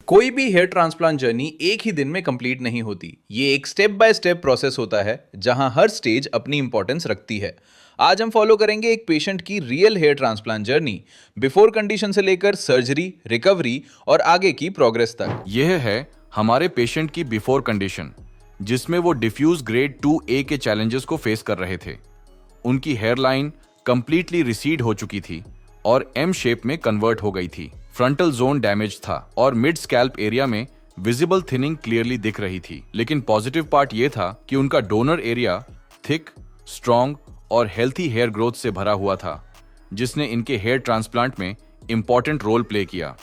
कोई भी hair transplant journey एक ही दिन में कंप्लीट नहीं होती। ये एक स्टेप बाय स्टेप प्रोसेस होता है जहां हर स्टेज अपनी इंपॉर्टेंस रखती है। आज हम फॉलो करेंगे एक पेशेंट की real hair transplant journey, before condition से लेकर सर्जरी, रिकवरी और आगे की प्रोग्रेस तक। यह है हमारे पेशेंट की बिफोर कंडीशन, जिसमें वो डिफ्यूज ग्रेड 2A के चैलेंजेस को फेस कर रहे थे। उनकी हेयरलाइन कंप्लीटली रिसीड हो चुकी थी और एम शेप में कन्वर्ट हो गई थी। फ्रंटल जोन डैमेज था और मिड स्कैल्प एरिया में विजिबल थिनिंग क्लियरली दिख रही थी। लेकिन पॉजिटिव पार्ट ये था कि उनका डोनर एरिया थिक, स्ट्रॉन्ग और हेल्थी हेयर ग्रोथ से भरा हुआ था, जिसने इनके हेयर ट्रांसप्लांट में इंपॉर्टेंट रोल प्ले किया।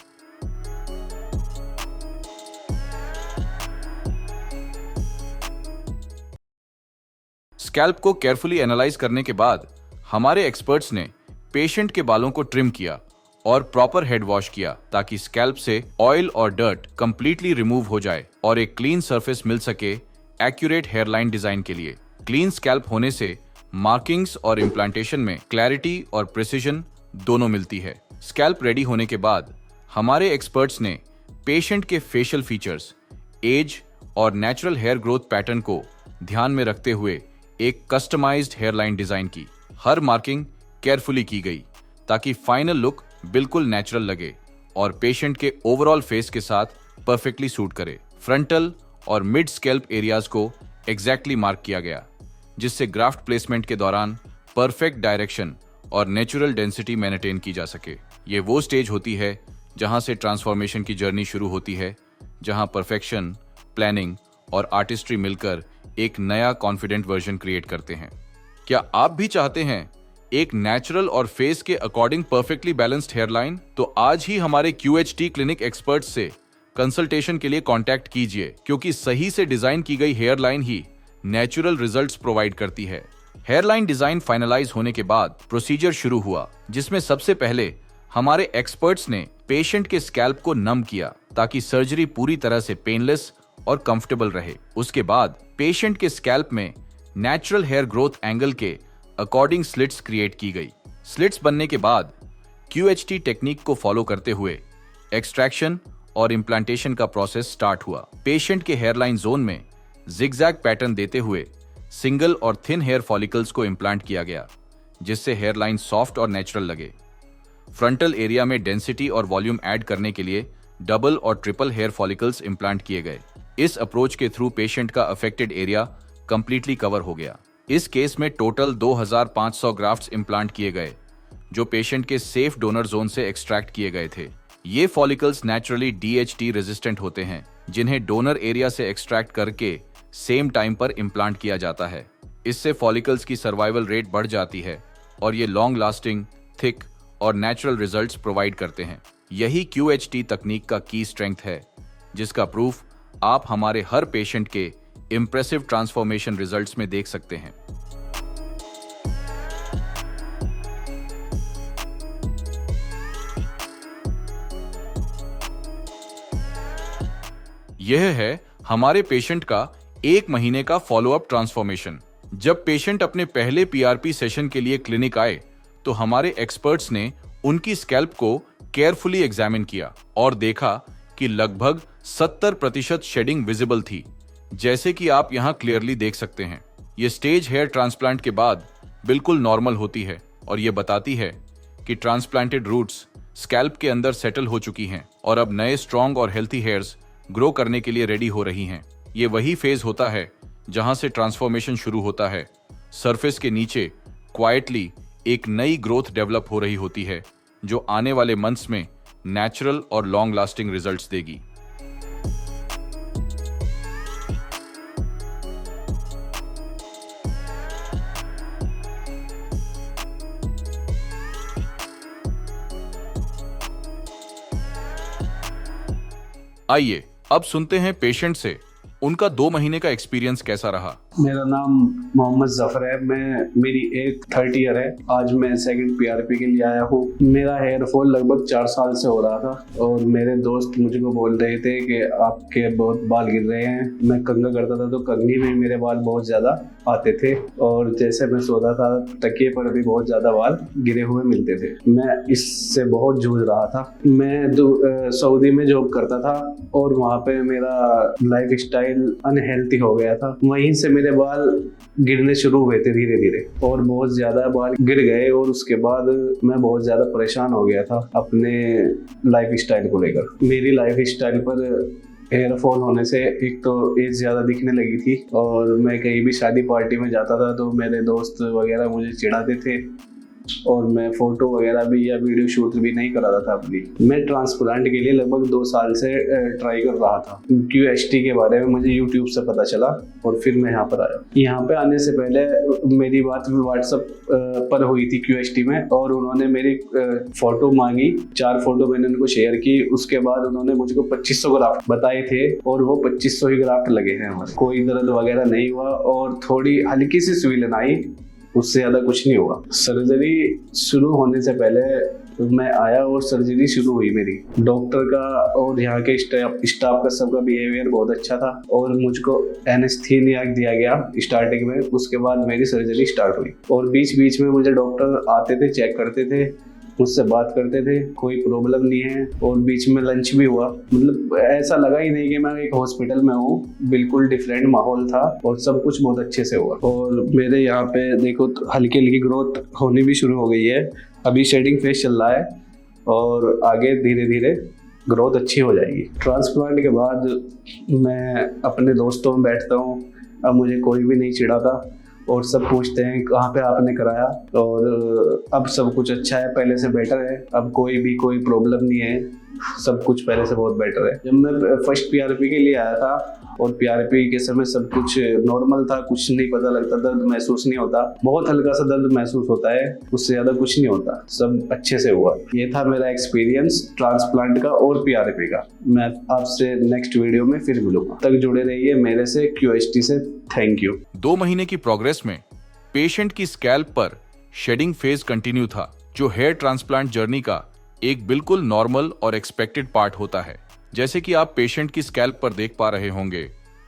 स्कैल्प को केयरफुली एनालाइज करने के बाद हमारे एक्सपर्ट्स ने पेशेंट के बालों को ट्रिम किया और प्रॉपर हेड वॉश किया, ताकि स्कैल्प से ऑयल और डर्ट कंप्लीटली रिमूव हो जाए और एक क्लीन सरफेस मिल सके एक्यूरेट हेयरलाइन डिजाइन के लिए। क्लीन स्कैल्प होने से मार्किंग्स और इम्प्लांटेशन में क्लैरिटी और प्रिसिजन दोनों मिलती है। स्कैल्प रेडी होने के बाद हमारे एक्सपर्ट्स ने पेशेंट के फेशियल फीचर्स, एज और नेचुरल हेयर ग्रोथ पैटर्न को ध्यान में रखते हुए एक कस्टमाइज्ड हेयरलाइन डिजाइन की। हर मार्किंग केयरफुली की गई ताकि फाइनल लुक बिल्कुल नेचुरल लगे और पेशेंट के ओवरऑल फेस के साथ परफेक्टली सूट करे। फ्रंटल और मिड स्कैल्प एरियाज को एग्जैक्टली मार्क किया गया, जिससे ग्राफ्ट प्लेसमेंट के दौरान परफेक्ट डायरेक्शन और नेचुरल डेंसिटी मेंटेन की जा सके। ये वो स्टेज होती है जहां से ट्रांसफॉर्मेशन की जर्नी शुरू होती है, जहां परफेक्शन, प्लानिंग और आर्टिस्ट्री मिलकर एक नया कॉन्फिडेंट वर्जन क्रिएट करते हैं। क्या आप भी चाहते हैं एक नेचुरल और फेस के अकॉर्डिंग परफेक्टली बैलेंस्ड हेयरलाइन? तो आज ही हमारे QHT क्लिनिक एक्सपर्ट्स से कंसल्टेशन के लिए कांटेक्ट कीजिए, क्योंकि सही से डिजाइन की गई हेयरलाइन ही नेचुरल रिजल्ट्स प्रोवाइड करती है। हेयरलाइन डिजाइन फाइनलाइज होने के बाद प्रोसीजर शुरू हुआ, जिसमें सबसे पहले हमारे एक्सपर्ट्स ने पेशेंट के स्कैल्प को नम किया ताकि सर्जरी पूरी तरह से पेनलेस और कंफर्टेबल रहे। उसके बाद पेशेंट के स्कैल्प में नेचुरल हेयर ग्रोथ एंगल के अकॉर्डिंग स्लिट्स क्रिएट की गई। स्लिट्स बनने के बाद QHT टेक्निक को फॉलो करते हुए एक्सट्रैक्शन और इम्प्लांटेशन का प्रोसेस स्टार्ट हुआ। पेशेंट के हेयरलाइन जोन में जिगजैग पैटर्न देते हुए सिंगल और थिन हेयर फॉलिकल्स को इम्प्लांट किया गया, जिससे हेयरलाइन सॉफ्ट और नेचुरल लगे। फ्रंटल एरिया में डेंसिटी और वॉल्यूम ऐड करने के लिए डबल और ट्रिपल हेयर फॉलिकल्स इम्प्लांट किए गए। इस अप्रोच के थ्रू पेशेंट का अफेक्टेड एरिया कंप्लीटली कवर हो गया। इस केस में टोटल 2500 ग्राफ्ट्स इम्प्लांट किए गए, जो पेशेंट के सेफ डोनर जोन से एक्सट्रैक्ट किए गए थे। ये फॉलिकल्स नेचुरली DHT रेजिस्टेंट होते हैं, जिन्हें डोनर एरिया से एक्सट्रैक्ट करके सेम टाइम पर इम्प्लांट किया जाता है। इससे फॉलिकल्स की सर्वाइवल रेट बढ़ जाती है और ये लॉन्ग लास्टिंग, थिक और नेचुरल रिजल्ट्स प्रोवाइड करते हैं। यही QHT तकनीक का की स्ट्रेंथ है, जिसका प्रूफ आप हमारे हर पेशेंट के इंप्रेसिव ट्रांसफॉर्मेशन रिजल्ट्स में देख सकते हैं। यह है हमारे पेशेंट का 1 महीने का फॉलोअप ट्रांसफॉर्मेशन। जब पेशेंट अपने पहले PRP सेशन के लिए क्लिनिक आए, तो हमारे एक्सपर्ट्स ने उनकी स्कैल्प को केयरफुली एग्जामिन किया और देखा कि लगभग 70% शेडिंग विजिबल थी, जैसे कि आप यहां क्लियरली देख सकते हैं। यह स्टेज हेयर ट्रांसप्लांट के बाद बिल्कुल नॉर्मल होती है और यह बताती है कि ट्रांसप्लांटेड रूट्स स्कैल्प के अंदर सेटल हो चुकी हैं और अब नए स्ट्रॉन्ग और हेल्थी हेयर्स ग्रो करने के लिए रेडी हो रही हैं। ये वही फेज होता है जहां से ट्रांसफॉर्मेशन शुरू होता है। सरफेस के नीचे क्वाइटली एक नई ग्रोथ डेवलप हो रही होती है, जो आने वाले मंथ्स में नेचुरल और लॉन्ग लास्टिंग रिजल्ट्स देगी। आइए अब सुनते हैं पेशेंट से उनका 2 महीने का एक्सपीरियंस कैसा रहा। मेरा नाम मोहम्मद जफर है। मेरी एज 30 ईयर है। आज मैं सेकंड पीआरपी के लिए आया हूँ। मेरा हेयर फॉल लगभग 4 साल से हो रहा था और मेरे दोस्त मुझको बोल रहे थे कि आपके बहुत बाल गिर रहे हैं। मैं कंघा करता था तो कंघी में मेरे बाल बहुत ज़्यादा आते थे और जैसे मैं सोता था तकिए पर भी बहुत ज़्यादा बाल गिरे हुए मिलते थे। मैं इससे बहुत जूझ रहा था। मैं सऊदी में जॉब करता था और वहाँ पे मेरा लाइफ स्टाइल अनहेल्थी हो गया था। वहीं से मेरे बाल गिरने शुरू हुए थे धीरे धीरे और बहुत ज़्यादा बाल गिर गए और उसके बाद मैं बहुत ज़्यादा परेशान हो गया था अपने लाइफ स्टाइल को लेकर। मेरी लाइफ स्टाइल पर हेयर फॉल होने से एक तो एज ज़्यादा दिखने लगी थी और मैं कहीं भी शादी पार्टी में जाता था तो मेरे दोस्त वगैरह मुझे चिढ़ाते थे और मैं फोटो वगैरह भी या वीडियो शूट भी नहीं करा रहा था अपनी। मैं ट्रांसप्लांट के लिए लगभग 2 साल से ट्राई कर रहा था। QHT के बारे में मुझे यूट्यूब से पता चला और फिर मैं यहाँ पर आया। यहाँ पे आने से पहले मेरी बात व्हाट्सएप पर हुई थी QHT में और उन्होंने मेरी फोटो मांगी। 4 फोटो मैंने उनको शेयर की। उसके बाद उन्होंने मुझको 2500 ग्राफ्ट बताए थे और वो 2500 ही ग्राफ्ट लगे हैं हमारे। कोई दर्द वगैरह नहीं हुआ और थोड़ी हल्की सी स्विलन आई, उससे ज़्यादा कुछ नहीं हुआ। सर्जरी शुरू होने से पहले मैं आया और सर्जरी शुरू हुई मेरी। डॉक्टर का और यहाँ के स्टाफ का सबका बिहेवियर बहुत अच्छा था और मुझको एनेस्थीसिया दिया गया स्टार्टिंग में। उसके बाद मेरी सर्जरी स्टार्ट हुई और बीच बीच में मुझे डॉक्टर आते थे, चेक करते थे, मुझसे बात करते थे, कोई प्रॉब्लम नहीं है। और बीच में लंच भी हुआ। मतलब ऐसा लगा ही नहीं कि मैं एक हॉस्पिटल में हूँ। बिल्कुल डिफरेंट माहौल था और सब कुछ बहुत अच्छे से हुआ। और मेरे यहाँ पे देखो तो हल्की हल्की ग्रोथ होनी भी शुरू हो गई है। अभी शेडिंग फेज चल रहा है और आगे धीरे धीरे ग्रोथ अच्छी हो जाएगी। ट्रांसप्लांट के बाद मैं अपने दोस्तों में बैठता हूँ। अब मुझे कोई भी नहीं चिढ़ाता और सब पूछते हैं कहाँ पे आपने कराया। और अब सब कुछ अच्छा है, पहले से बेटर है। अब कोई प्रॉब्लम नहीं है, सब कुछ पहले से बहुत बेटर है। जब मैं फर्स्ट पीआरपी के लिए आया था और पीआरपी के समय सब कुछ नॉर्मल था, कुछ नहीं पता लगता, दर्द महसूस नहीं होता। बहुत हल्का सा दर्द महसूस होता है, उससे ज़्यादा कुछ नहीं होता। सब अच्छे से हुआ। ये था मेरा एक्सपीरियंस ट्रांसप्लांट का और पीआरपी का। मैं आपसे नेक्स्ट वीडियो में फिर मिलूंगा। तक जुड़े रहिए मेरे से, QHT से। Thank you. 2 महीने की प्रोग्रेस में पेशेंट की स्कैल्प पर शेडिंग फेज कंटिन्यू था, जो हेयर ट्रांसप्लांट जर्नी का एक बिल्कुल नॉर्मल और एक्सपेक्टेड पार्ट होता है। जैसे कि आप पेशेंट की स्कैल्प पर देख पा रहे होंगे,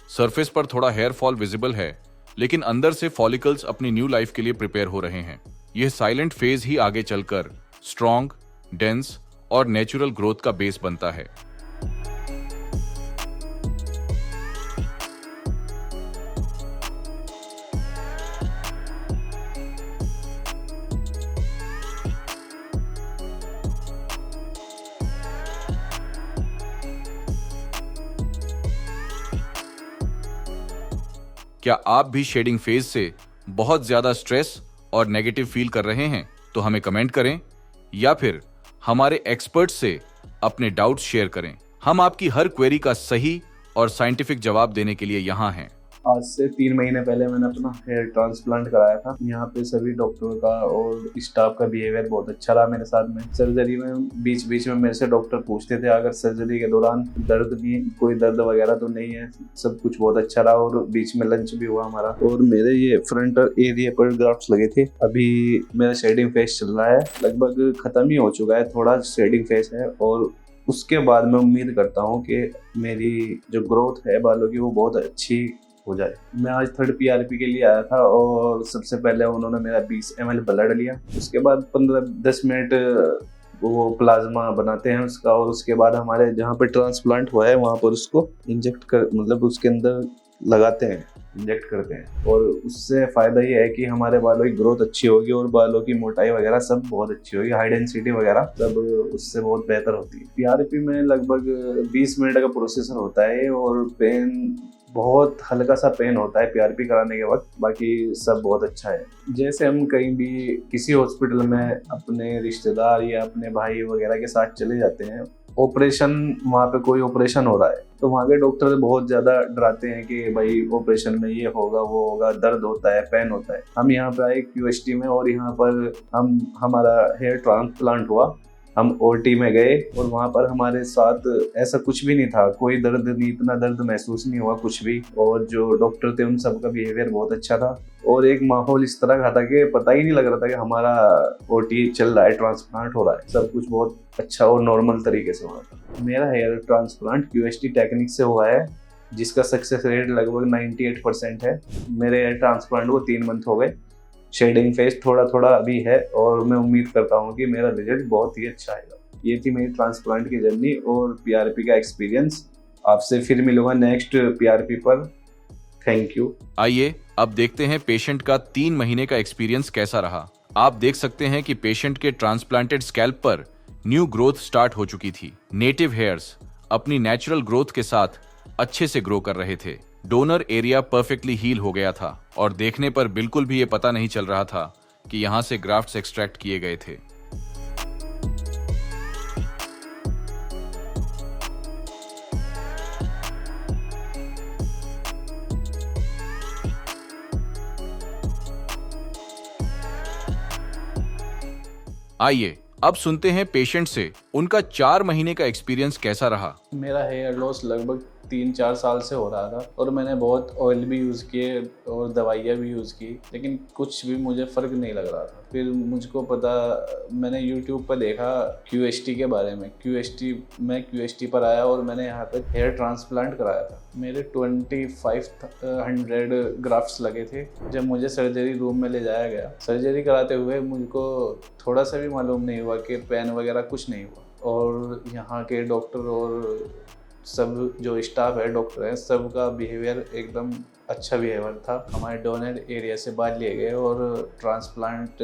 सरफेस पर थोड़ा हेयर फॉल विजिबल है, लेकिन अंदर से फॉलिकल्स अपनी न्यू लाइफ के लिए प्रिपेयर हो रहे हैं। यह साइलेंट फेज ही आगे चलकर स्ट्रॉन्ग, डेंस और नेचुरल ग्रोथ का बेस बनता है। क्या आप भी शेडिंग फेज से बहुत ज्यादा स्ट्रेस और नेगेटिव फील कर रहे हैं? तो हमें कमेंट करें या फिर हमारे एक्सपर्ट से अपने डाउट्स शेयर करें। हम आपकी हर क्वेरी का सही और साइंटिफिक जवाब देने के लिए यहाँ हैं। आज से 3 महीने पहले मैंने अपना हेयर ट्रांसप्लांट कराया था। यहाँ पे सभी डॉक्टरों का और स्टाफ का बिहेवियर बहुत अच्छा रहा मेरे साथ में। सर्जरी में बीच बीच में मेरे से डॉक्टर पूछते थे अगर सर्जरी के दौरान कोई दर्द वगैरह तो नहीं है। सब कुछ बहुत अच्छा रहा और बीच में लंच भी हुआ हमारा। और मेरे ये फ्रंट एरिया पर ग्राफ्ट्स लगे थे। अभी मेरा शेडिंग फेस चल रहा है, लगभग खत्म ही हो चुका है, थोड़ा शेडिंग फेस है। और उसके बाद मैं उम्मीद करता हूँ कि मेरी जो ग्रोथ है बालों की वो बहुत अच्छी हो जाए। मैं आज 3rd पीआरपी के लिए आया था और सबसे पहले उन्होंने मेरा 20 ml ब्लड लिया। उसके बाद 15-10 मिनट वो प्लाज्मा बनाते हैं उसका और उसके बाद हमारे जहाँ पे ट्रांसप्लांट हुआ है वहाँ पर उसको इंजेक्ट कर मतलब उसके अंदर लगाते हैं, इंजेक्ट करते हैं। और उससे फ़ायदा ये है कि हमारे बालों की ग्रोथ अच्छी होगी और बालों की मोटाई वगैरह सब बहुत अच्छी होगी, हाई डेंसिटी वगैरह सब उससे बहुत बेहतर होती है। पीआरपी में लगभग 20 मिनट का प्रोसेसर होता है और पेन बहुत हल्का सा पेन होता है पीआरपी कराने के वक्त, बाकी सब बहुत अच्छा है। जैसे हम कहीं भी किसी हॉस्पिटल में अपने रिश्तेदार या अपने भाई वगैरह के साथ चले जाते हैं, ऑपरेशन वहाँ पे कोई ऑपरेशन हो रहा है तो वहाँ के डॉक्टर बहुत ज़्यादा डराते हैं कि भाई ऑपरेशन में ये होगा वो होगा, दर्द होता है, पेन होता है। हम यहाँ पे आए QHT में और यहाँ पर हमारा हेयर ट्रांसप्लांट हुआ। हम ओटी में गए और वहाँ पर हमारे साथ ऐसा कुछ भी नहीं था, कोई दर्द नहीं, इतना दर्द महसूस नहीं हुआ कुछ भी। और जो डॉक्टर थे उन सबका बिहेवियर बहुत अच्छा था और एक माहौल इस तरह का था कि पता ही नहीं लग रहा था कि हमारा ओटी चल रहा है, ट्रांसप्लांट हो रहा है। सब कुछ बहुत अच्छा और नॉर्मल तरीके से हुआ था। मेरा हेयर ट्रांसप्लांट QST टेक्निक से हुआ है, जिसका सक्सेस रेट लगभग 98% है। मेरे हेयर ट्रांसप्लांट को 3 मंथ हो गए। शेडिंग फेस थोड़ा थोड़ा अभी है और मैं उम्मीद करता हूँ कि मेरा रिजल्ट बहुत ही अच्छा आएगा। ये थी मेरी ट्रांसप्लांट की जर्नी और PRP का एक्सपीरियंस। आपसे फिर मिलूंगा नेक्स्ट PRP पर। Thank you. आइए अब देखते हैं पेशेंट का 3 महीने का एक्सपीरियंस कैसा रहा। आप देख सकते हैं कि पेशेंट के ट्रांसप्लांटेड स्कैल्प पर न्यू ग्रोथ स्टार्ट हो चुकी थी। नेटिव हेयर्स अपनी नेचुरल ग्रोथ के साथ अच्छे से ग्रो कर रहे थे। डोनर एरिया परफेक्टली हील हो गया था और देखने पर बिल्कुल भी ये पता नहीं चल रहा था कि यहां से ग्राफ्ट्स एक्सट्रैक्ट किए गए थे। आइए अब सुनते हैं पेशेंट से उनका 4 महीने का एक्सपीरियंस कैसा रहा। मेरा हेयर लॉस लगभग 3-4 साल से हो रहा था और मैंने बहुत ऑयल भी यूज़ किए और दवाइयाँ भी यूज़ की, लेकिन कुछ भी मुझे फ़र्क नहीं लग रहा था। फिर मुझको पता, मैंने YouTube पर देखा QST के बारे में। मैं QST पर आया और मैंने यहाँ पर हेयर ट्रांसप्लांट कराया था। मेरे 2500 ग्राफ्ट्स लगे थे। जब मुझे सर्जरी रूम में ले जाया गया, सर्जरी कराते हुए मुझको थोड़ा सा भी मालूम नहीं हुआ कि पेन वगैरह कुछ नहीं हुआ। और यहाँ के डॉक्टर और सब जो स्टाफ है, डॉक्टर हैं, सबका बिहेवियर एकदम अच्छा बिहेवियर था। हमारे डोनर एरिया से बाहर लिए गए और ट्रांसप्लांट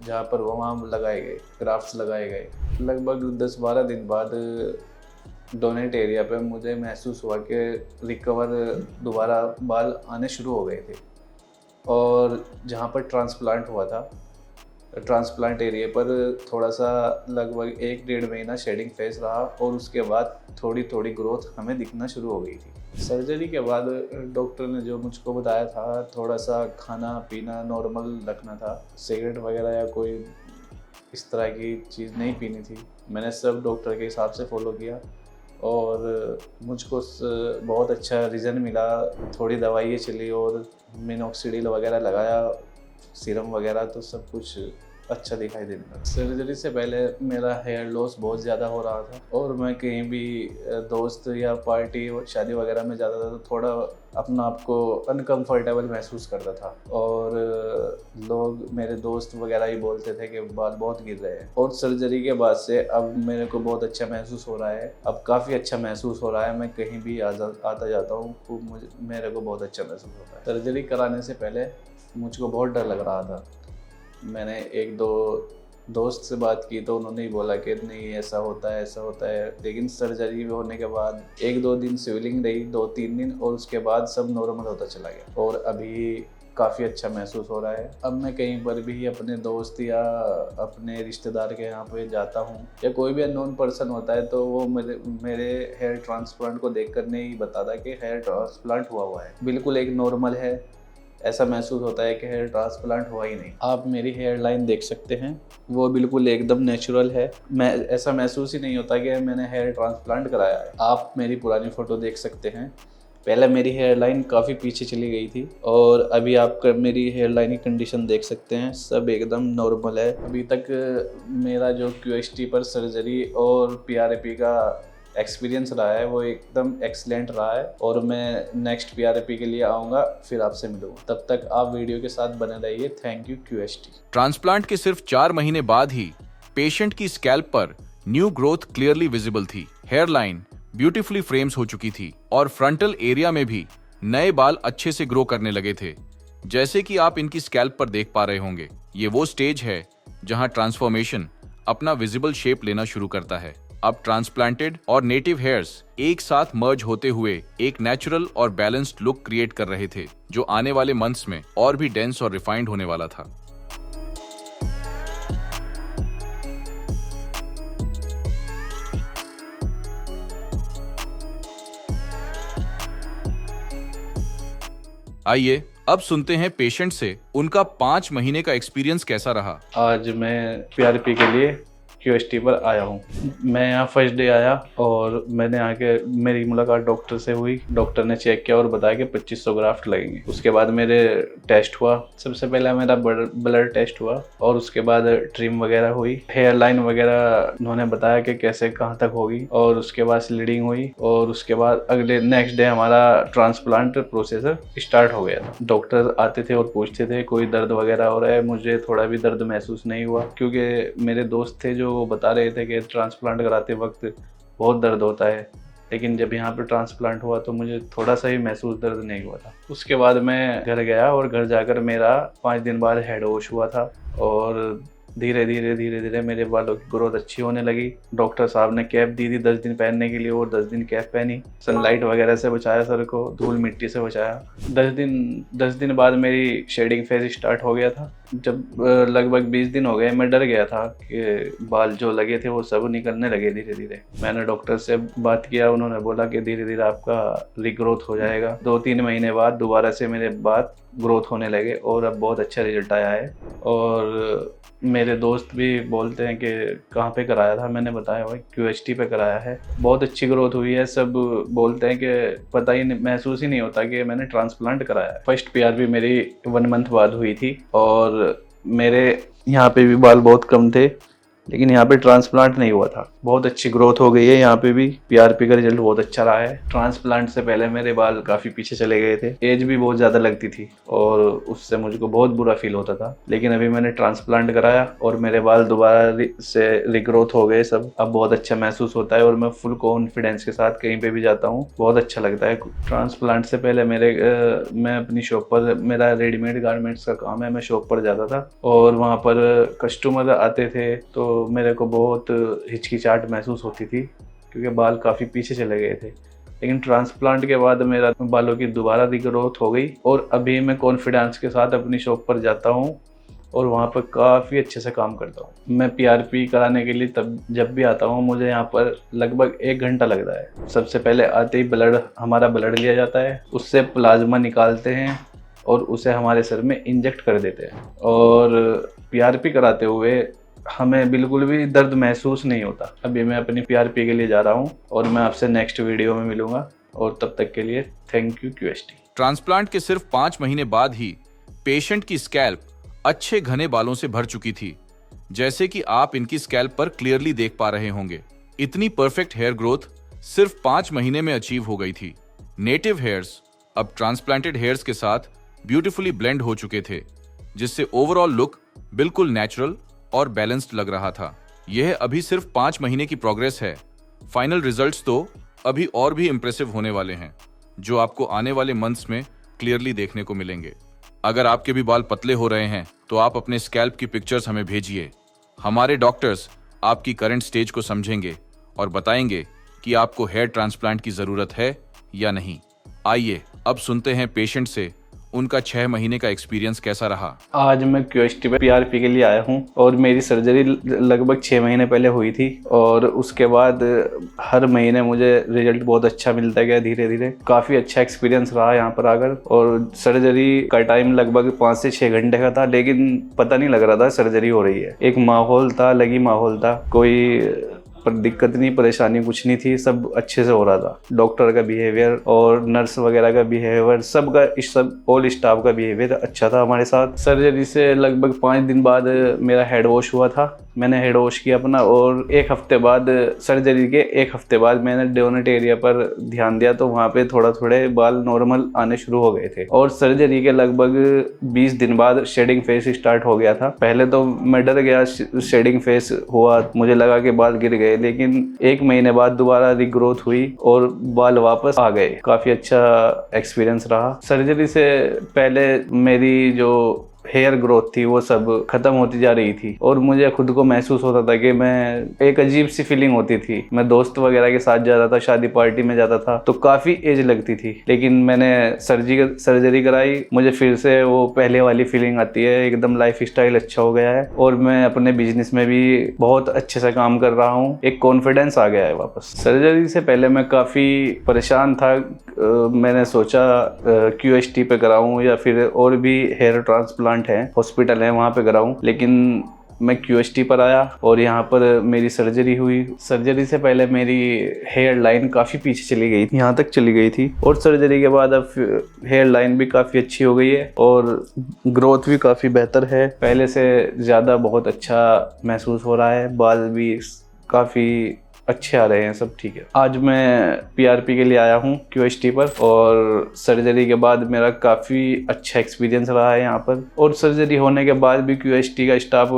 जहाँ पर वहाँ लगाए गए, ग्राफ्ट्स लगाए गए। लगभग 10-12 दिन बाद डोनेट एरिया पे मुझे महसूस हुआ कि रिकवर दोबारा बाल आने शुरू हो गए थे। और जहाँ पर ट्रांसप्लांट हुआ था, ट्रांसप्लांट एरिया पर थोड़ा सा लगभग 1-1.5 महीना शेडिंग फेस रहा और उसके बाद थोड़ी थोड़ी ग्रोथ हमें दिखना शुरू हो गई थी। सर्जरी के बाद डॉक्टर ने जो मुझको बताया था, थोड़ा सा खाना पीना नॉर्मल रखना था, सिगरेट वगैरह या कोई इस तरह की चीज़ नहीं पीनी थी। मैंने सब डॉक्टर के हिसाब से फॉलो किया और मुझको बहुत अच्छा रिज़ल्ट मिला। थोड़ी दवाइयाँ चली और मिनॉक्सिडिल वगैरह लगाया, सीरम वगैरह, तो सब कुछ अच्छा दिखाई देने लगा। सर्जरी से पहले मेरा हेयर लॉस बहुत ज़्यादा हो रहा था और मैं कहीं भी दोस्त या पार्टी शादी वगैरह में जाता था तो थोड़ा अपना आप को अनकंफर्टेबल महसूस करता था और लोग, मेरे दोस्त वगैरह ही बोलते थे कि बाल बहुत गिर रहे हैं। और सर्जरी के बाद से अब मेरे को बहुत अच्छा महसूस हो रहा है, अब काफ़ी अच्छा महसूस हो रहा है। मैं कहीं भी आता जाता हूँ तो मेरे को बहुत अच्छा महसूस होता है। सर्जरी कराने से पहले मुझको बहुत डर लग रहा था। मैंने 1-2 दोस्त से बात की तो उन्होंने ही बोला कि नहीं ऐसा होता है, ऐसा होता है। लेकिन सर्जरी होने के बाद 1-2 दिन स्वेलिंग रही, 2-3 दिन, और उसके बाद सब नॉर्मल होता चला गया और अभी काफ़ी अच्छा महसूस हो रहा है। अब मैं कहीं पर भी अपने दोस्त या अपने रिश्तेदार के यहाँ पे जाता हूँ या कोई भी अननोन पर्सन होता है तो वो मेरे हेयर ट्रांसप्लांट को देख कर नहीं बताता कि हेयर ट्रांसप्लांट हुआ है। बिल्कुल एक नॉर्मल है, ऐसा महसूस होता है कि हेयर ट्रांसप्लांट हुआ ही नहीं। आप मेरी हेयर लाइन देख सकते हैं, वो बिल्कुल एकदम नेचुरल है। मैं ऐसा महसूस ही नहीं होता कि मैंने हेयर ट्रांसप्लांट कराया है। आप मेरी पुरानी फ़ोटो देख सकते हैं, पहले मेरी हेयर लाइन काफ़ी पीछे चली गई थी और अभी आप मेरी हेयर लाइन की कंडीशन देख सकते हैं, सब एकदम नॉर्मल है। अभी तक मेरा जो QST पर सर्जरी और PRP का एक्सपीरियंस रहा है वो एकदम एक्सीलेंट रहा है और मैं नेक्स्ट PRP के लिए आऊँगा, फिर आपसे मिलूँगा। तब तक आप वीडियो के साथ बने रहिए। Thank you QST। ट्रांसप्लांट के सिर्फ 4 महीने बाद ही पेशेंट की स्कैल्प पर न्यू ग्रोथ क्लियरली विजिबल थी। हेयर लाइन ब्यूटीफुली फ्रेम्स हो चुकी थी और फ्रंटल एरिया में भी नए बाल अच्छे से ग्रो करने लगे थे, जैसे कि आप इनकी स्कैल्प पर देख पा रहे होंगे। ये वो स्टेज है जहां ट्रांसफॉर्मेशन अपना विजिबल शेप लेना शुरू करता है। अब ट्रांसप्लांटेड और नेटिव हेयर्स एक साथ मर्ज होते हुए एक नेचुरल और बैलेंस्ड लुक क्रिएट कर रहे थे, जो आने वाले मंथ्स में और भी डेंस और रिफाइंड होने वाला था। आइए अब सुनते हैं पेशेंट से उनका 5 महीने का एक्सपीरियंस कैसा रहा। आज मैं PRP के लिए QST पर आया हूँ। मैं यहाँ फर्स्ट डे आया और मैंने आके मेरी मुलाकात डॉक्टर से हुई। डॉक्टर ने चेक किया और बताया कि 2500 ग्राफ्ट लगेंगे। उसके बाद मेरे टेस्ट हुआ। सबसे पहले मेरा ब्लड टेस्ट हुआ और उसके बाद ट्रिम वगैरह हुई। हेयर लाइन वगैरह उन्होंने बताया कि कैसे कहाँ तक होगी और उसके बाद स्लीडिंग हुई और उसके बाद अगले नेक्स्ट डे हमारा ट्रांसप्लांट प्रोसेसर स्टार्ट हो गया था। डॉक्टर आते थे और पूछते थे कोई दर्द वगैरह हो रहा है। मुझे थोड़ा भी दर्द महसूस नहीं हुआ क्योंकि मेरे दोस्त थे जो बता रहे थे कि ट्रांसप्लांट कराते वक्त बहुत दर्द होता है, लेकिन जब यहाँ पे ट्रांसप्लांट हुआ तो मुझे थोड़ा सा ही महसूस दर्द नहीं हुआ था। उसके बाद मैं घर गया और घर जाकर मेरा 5 दिन बाद हेड वॉश हुआ था और धीरे धीरे मेरे बालों की ग्रोथ अच्छी होने लगी। डॉक्टर साहब ने कैप दी थी 10 दिन पहनने के लिए और 10 दिन कैप पहनी। सनलाइट वगैरह से बचाया सर को, धूल मिट्टी से बचाया। 10 दिन बाद मेरी शेडिंग फेज स्टार्ट हो गया था। जब लगभग 20 दिन हो गए, मैं डर गया था कि बाल जो लगे थे वो सब निकलने लगे धीरे धीरे। मैंने डॉक्टर से बात किया, उन्होंने बोला कि धीरे धीरे आपका रिग्रोथ हो जाएगा। 2-3 महीने बाद दोबारा से मेरे बाल ग्रोथ होने लगे और अब बहुत अच्छा रिजल्ट आया है। और मेरे दोस्त भी बोलते हैं कि कहाँ पे कराया था, मैंने बताया भाई QST पे कराया है, बहुत अच्छी ग्रोथ हुई है। सब बोलते हैं कि पता ही नहीं, महसूस ही नहीं होता कि मैंने ट्रांसप्लांट कराया है। फर्स्ट PRP मेरी 1 मंथ बाद हुई थी और मेरे यहाँ पे भी बाल बहुत कम थे, लेकिन यहाँ पे ट्रांसप्लांट नहीं हुआ था। बहुत अच्छी ग्रोथ हो गई है यहाँ पे भी। PRP का रिजल्ट बहुत अच्छा रहा है। ट्रांसप्लांट से पहले मेरे बाल काफ़ी पीछे चले गए थे, एज भी बहुत ज़्यादा लगती थी और उससे मुझको बहुत बुरा फील होता था। लेकिन अभी मैंने ट्रांसप्लांट कराया और मेरे बाल दोबारा से रिग्रोथ हो गए सब। अब बहुत अच्छा महसूस होता है और मैं फुल कॉन्फिडेंस के साथ कहीं पर भी जाता हूँ, बहुत अच्छा लगता है। ट्रांसप्लांट से पहले मैं अपनी शॉप पर, मेरा रेडीमेड गारमेंट्स का काम है, मैं शॉप पर जाता था और वहाँ पर कस्टमर आते थे तो मेरे को बहुत हिचकिचाहट महसूस होती थी क्योंकि बाल काफ़ी पीछे चले गए थे। लेकिन ट्रांसप्लांट के बाद मेरा बालों की दोबारा रिग्रोथ हो गई और अभी मैं कॉन्फिडेंस के साथ अपनी शॉप पर जाता हूँ और वहाँ पर काफ़ी अच्छे से काम करता हूँ। मैं PRP कराने के लिए तब जब भी आता हूँ मुझे यहाँ पर लगभग 1 घंटा लगता है। सबसे पहले आते ही हमारा ब्लड लिया जाता है, उससे प्लाज्मा निकालते हैं और उसे हमारे सर में इंजेक्ट कर देते हैं। और PRP कराते हुए हमें बिल्कुल भी दर्द महसूस नहीं होता। अभी मैं अपनी PRP के लिए जा रहा हूँ और मैं आपसे नेक्स्ट वीडियो में मिलूंगा और तब तक के लिए थैंक यू QST। ट्रांसप्लांट के सिर्फ 5 महीने बाद ही पेशेंट की स्कैल्प अच्छे घने बालों से भर चुकी थी, जैसे कि आप इनकी स्कैल्प पर क्लियरली देख पा रहे होंगे। इतनी परफेक्ट हेयर ग्रोथ सिर्फ 5 महीने में अचीव हो गई थी। नेटिव हेयर्स अब ट्रांसप्लांटेड हेयर्स के साथ ब्यूटीफुली ब्लेंड हो चुके थे, जिससे ओवरऑल लुक बिल्कुल नेचुरल और बैलेंस्ड लग रहा था। यह अभी सिर्फ 5 महीने की प्रोग्रेस है। फाइनल रिजल्ट्स तो अभी और भी इंप्रेसिव होने वाले हैं, जो आपको आने वाले मंथ्स में क्लियरली देखने को मिलेंगे। अगर आपके भी बाल पतले हो रहे हैं तो आप अपने स्कैल्प की पिक्चर्स हमें भेजिए। हमारे डॉक्टर्स आपकी करंट स्टेज को समझेंगे और बताएंगे कि आपको हेयर ट्रांसप्लांट की जरूरत है या नहीं। आइए अब सुनते हैं पेशेंट से उनका 6 महीने का एक्सपीरियंस कैसा रहा। आज मैं QST पे PRP के लिए आया हूँ और मेरी सर्जरी लगभग 6 महीने पहले हुई थी और उसके बाद हर महीने मुझे रिजल्ट बहुत अच्छा मिलता गया धीरे धीरे। काफ़ी अच्छा एक्सपीरियंस रहा यहाँ पर आकर। और सर्जरी का टाइम लगभग 5 से 6 घंटे का था, लेकिन पता नहीं लग रहा था सर्जरी हो रही है। एक माहौल था, अलग ही माहौल था, कोई पर दिक्कत नहीं, परेशानी कुछ नहीं थी, सब अच्छे से हो रहा था। डॉक्टर का बिहेवियर और नर्स वगैरह का बिहेवियर, सब ऑल स्टाफ का बिहेवियर अच्छा था हमारे साथ। सर्जरी से लगभग 5 दिन बाद मेरा हेड वॉश हुआ था। मैंने हेड वॉश किया अपना और 1 हफ्ते बाद, सर्जरी के 1 हफ्ते बाद मैंने डोनट एरिया पर ध्यान दिया तो वहाँ पे थोड़े बाल नॉर्मल आने शुरू हो गए थे। और सर्जरी के लगभग 20 दिन बाद शेडिंग फेस स्टार्ट हो गया था। पहले तो मैं डर गया, शेडिंग फेस हुआ, मुझे लगा कि बाल गिर गए, लेकिन 1 महीने बाद दोबारा रिग्रोथ हुई और बाल वापस आ गए। काफ़ी अच्छा एक्सपीरियंस रहा। सर्जरी से पहले मेरी जो हेयर ग्रोथ थी वो सब खत्म होती जा रही थी और मुझे खुद को महसूस होता था कि मैं, एक अजीब सी फीलिंग होती थी। मैं दोस्त वगैरह के साथ जाता था, शादी पार्टी में जाता था तो काफ़ी एज लगती थी, लेकिन मैंने सर्जरी कराई, मुझे फिर से वो पहले वाली फीलिंग आती है। एकदम लाइफ स्टाइल अच्छा हो गया है और मैं अपने बिजनेस में भी बहुत अच्छे से काम कर रहा हूँ। एक कॉन्फिडेंस आ गया है वापस। सर्जरी से पहले मैं काफ़ी परेशान था। मैंने सोचा QST पे कराऊँ या फिर और भी हेयर ट्रांसप्लांट है, हॉस्पिटल है वहाँ पे कराऊँ, लेकिन मैं QHT पर आया और यहाँ पर मेरी सर्जरी हुई। सर्जरी से पहले मेरी हेयर लाइन काफ़ी पीछे चली गई थी, यहाँ तक चली गई थी, और सर्जरी के बाद अब हेयर लाइन भी काफ़ी अच्छी हो गई है और ग्रोथ भी काफ़ी बेहतर है, पहले से ज़्यादा बहुत अच्छा महसूस हो रहा है। बाल भी काफ़ी अच्छे आ रहे हैं, सब ठीक है। आज मैं PRP के लिए आया हूँ QHT पर, और सर्जरी के बाद मेरा काफ़ी अच्छा एक्सपीरियंस रहा है यहाँ पर। और सर्जरी होने के बाद भी QHT का स्टाफ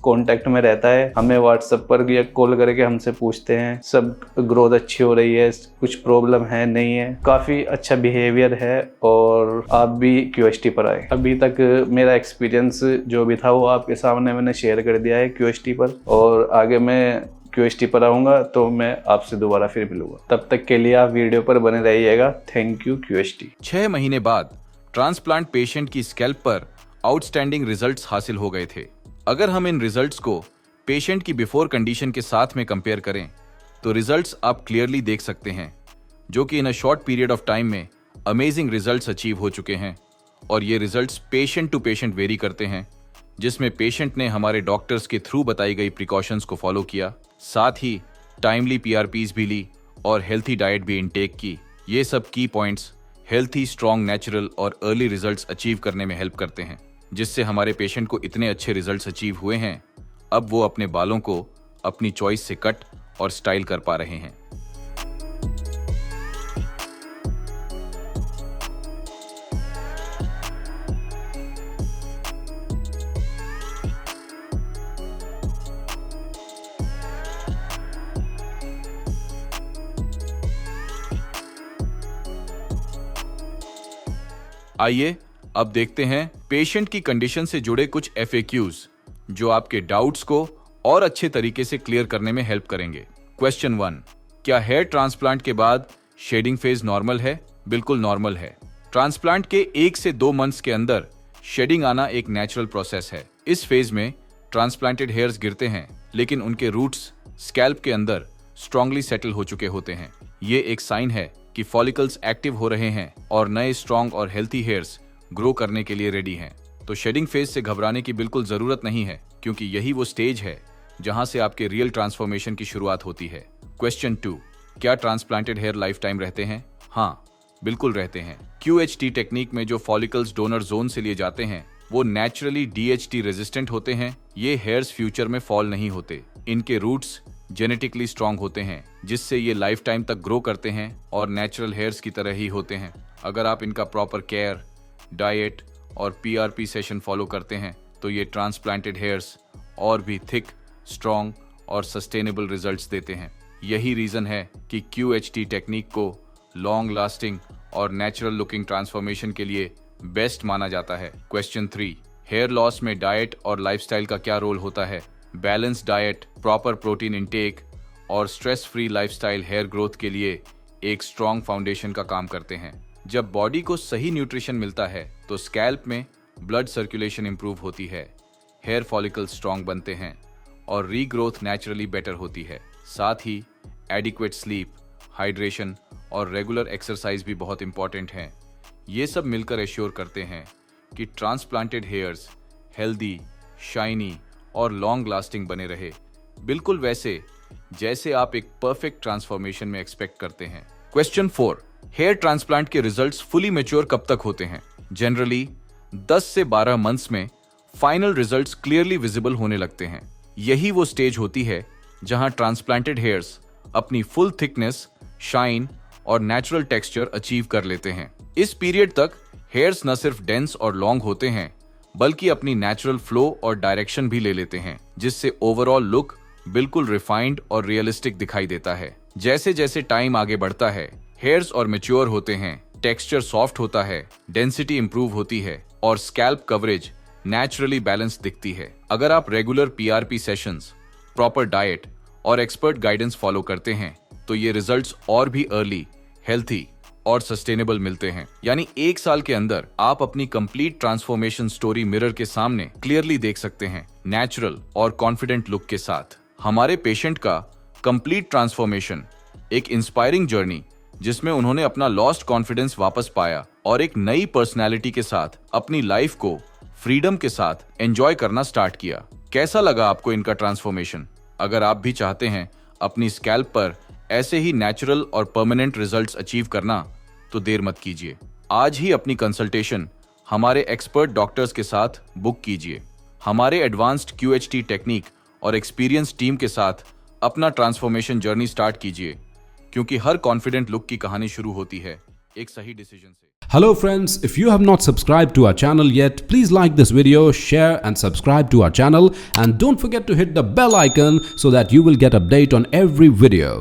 कांटेक्ट में रहता है, हमें व्हाट्सएप पर या कॉल करके हमसे पूछते हैं सब ग्रोथ अच्छी हो रही है, कुछ प्रॉब्लम है नहीं है, काफ़ी अच्छा बिहेवियर है। और आप भी QHT पर आए। अभी तक मेरा एक्सपीरियंस जो भी था वो आपके सामने मैंने शेयर कर दिया है QHT पर, और आगे मैं QHT पर आऊँगा तो मैं आपसे दोबारा फिर मिलूंगा। तब तक के लिए आप वीडियो पर बने रहिएगा। Thank you QHT। 6 महीने बाद ट्रांसप्लांट पेशेंट की स्कैल्प पर आउटस्टैंडिंग रिजल्ट्स हासिल हो गए थे। अगर हम इन रिजल्ट्स को पेशेंट की बिफोर कंडीशन के साथ में कंपेयर करें तो रिजल्ट्स आप क्लियरली देख सकते हैं, जो कि in a short period of time में अमेजिंग रिजल्ट्स अचीव हो चुके हैं। और ये results patient to patient vary करते हैं, जिसमें पेशेंट ने हमारे डॉक्टर्स के थ्रू बताई गई प्रिकॉशंस को फॉलो किया, साथ ही टाइमली PRPs भी ली और हेल्थी डाइट भी इनटेक की। ये सब की पॉइंट्स हेल्थी, स्ट्रॉन्ग, नेचुरल और अर्ली रिजल्ट्स अचीव करने में हेल्प करते हैं, जिससे हमारे पेशेंट को इतने अच्छे रिजल्ट्स अचीव हुए हैं, अब वो अपने बालों को अपनी चॉइस से कट और स्टाइल कर पा रहे हैं। आइए अब देखते हैं पेशेंट की कंडीशन से जुड़े कुछ FAQs, जो आपके डाउट्स को और अच्छे तरीके से क्लियर करने में हेल्प करेंगे। क्वेश्चन 1, क्या हेयर ट्रांसप्लांट के बाद शेडिंग फेज नॉर्मल है? बिल्कुल नॉर्मल है। ट्रांसप्लांट के 1 से 2 मंथ्स के अंदर शेडिंग आना एक नेचुरल प्रोसेस है। इस फेज में ट्रांसप्लांटेड हेयर्स गिरते हैं, लेकिन उनके रूट्स स्कैल्प के अंदर स्ट्रांगली सेटल हो चुके होते हैं। ये एक साइन है कि फॉलिकल्स एक्टिव हो रहे हैं और नए स्ट्रॉन्ग और हेल्थी हेयर्स ग्रो करने के लिए रेडी हैं। तो शेडिंग फेज से घबराने की बिल्कुल जरूरत नहीं है, क्योंकि यही वो स्टेज है जहां से आपके रियल ट्रांसफॉर्मेशन की शुरुआत होती है। क्वेश्चन 2, क्या ट्रांसप्लांटेड हेयर लाइफ टाइम रहते हैं? हाँ, बिल्कुल रहते हैं। QHT टेक्निक में जो फॉलिकल्स डोनर जोन से लिए जाते हैं वो नेचुरली DHT रेजिस्टेंट होते हैं। ये हेयर्स फ्यूचर में फॉल नहीं होते। इनके रूट्स जेनेटिकली स्ट्रांग होते हैं, जिससे ये लाइफ टाइम तक ग्रो करते हैं और नेचुरल हेयर्स की तरह ही होते हैं। अगर आप इनका प्रॉपर केयर, डाइट और PRP सेशन फॉलो करते हैं तो ये ट्रांसप्लांटेड हेयर्स और भी थिक, स्ट्रांग और सस्टेनेबल रिजल्ट्स देते हैं। यही रीजन है कि QHT टेक्निक को लॉन्ग लास्टिंग और नेचुरल लुकिंग ट्रांसफॉर्मेशन के लिए बेस्ट माना जाता है। क्वेश्चन 3, हेयर लॉस में डाइट और लाइफस्टाइल का क्या रोल होता है? Balance diet, proper protein intake और stress free lifestyle hair growth के लिए एक स्ट्रॉन्ग फाउंडेशन का काम करते हैं। जब बॉडी को सही न्यूट्रिशन मिलता है तो स्कैल्प में ब्लड सर्कुलेशन इंप्रूव होती है, हेयर फॉलिकल्स स्ट्रॉन्ग बनते हैं और रीग्रोथ नेचुरली बेटर होती है। साथ ही एडिक्वेट स्लीप, हाइड्रेशन और रेगुलर एक्सरसाइज भी बहुत इंपॉर्टेंट हैं। ये सब मिलकर एश्योर करते हैं कि ट्रांसप्लांटेड हेयर्स हेल्दी, शाइनी और लॉन्ग लास्टिंग बने रहे, बिल्कुल वैसे जैसे आप एक परफेक्ट ट्रांसफॉर्मेशन में एक्सपेक्ट करते हैं। क्वेश्चन 4, हेयर ट्रांसप्लांट के रिजल्ट्स फुली मैच्योर कब तक होते हैं? जनरली 10 से 12 मंथ्स में फाइनल रिजल्ट्स क्लियरली विजिबल होने लगते हैं। यही वो स्टेज होती है जहां ट्रांसप्लांटेड हेयर्स अपनी फुल थिकनेस, शाइन और नेचुरल टेक्सचर अचीव कर लेते हैं। इस पीरियड तक हेयर्स न सिर्फ डेंस और लॉन्ग होते हैं, बल्कि अपनी नेचुरल फ्लो और डायरेक्शन भी ले लेते हैं, जिससे ओवरऑल लुक बिल्कुल रिफाइंड और रियलिस्टिक दिखाई देता है। जैसे जैसे टाइम आगे बढ़ता है, हेयर्स और मैच्योर होते हैं, टेक्सचर सॉफ्ट होता है, डेंसिटी इंप्रूव होती है और स्कैल्प कवरेज नेचुरली बैलेंस दिखती है। अगर आप regular PRP sessions, proper diet और एक्सपर्ट गाइडेंस फॉलो करते हैं तो ये रिजल्ट्स और भी अर्ली, हेल्थी और सस्टेनेबल मिलते हैं। यानी 1 साल के अंदर आप अपनी कंप्लीट ट्रांसफॉर्मेशन स्टोरी मिरर के सामने क्लियरली देख सकते हैं, नेचुरल और कॉन्फिडेंट लुक के साथ। हमारे पेशेंट का कंप्लीट ट्रांसफॉर्मेशन एक इंस्पायरिंग जर्नी, जिसमें उन्होंने अपना लॉस्ट कॉन्फिडेंस वापस पाया और एक नई पर्सनैलिटी के साथ अपनी लाइफ को फ्रीडम के साथ एंजॉय करना स्टार्ट किया। कैसा लगा आपको इनका ट्रांसफॉर्मेशन? अगर आप भी चाहते हैं अपनी स्कैल्प पर ऐसे ही नेचुरल और परमानेंट रिजल्ट्स अचीव करना, तो देर मत कीजिए। आज ही अपनी कंसल्टेशन हमारे एक्सपर्ट डॉक्टर्स के साथ बुक कीजिए। हमारे एडवांस्ड QHT टेक्निक और एक्सपीरियंस टीम के साथ अपना ट्रांसफॉर्मेशन जर्नी स्टार्ट कीजिए, क्योंकि हर कॉन्फिडेंट लुक की कहानी शुरू होती है एक सही डिसीजन से। Hello friends, if you have not subscribed to our channel yet, please like this video, share and subscribe to our channel, and don't forget to hit the bell icon so that you will get update on every video.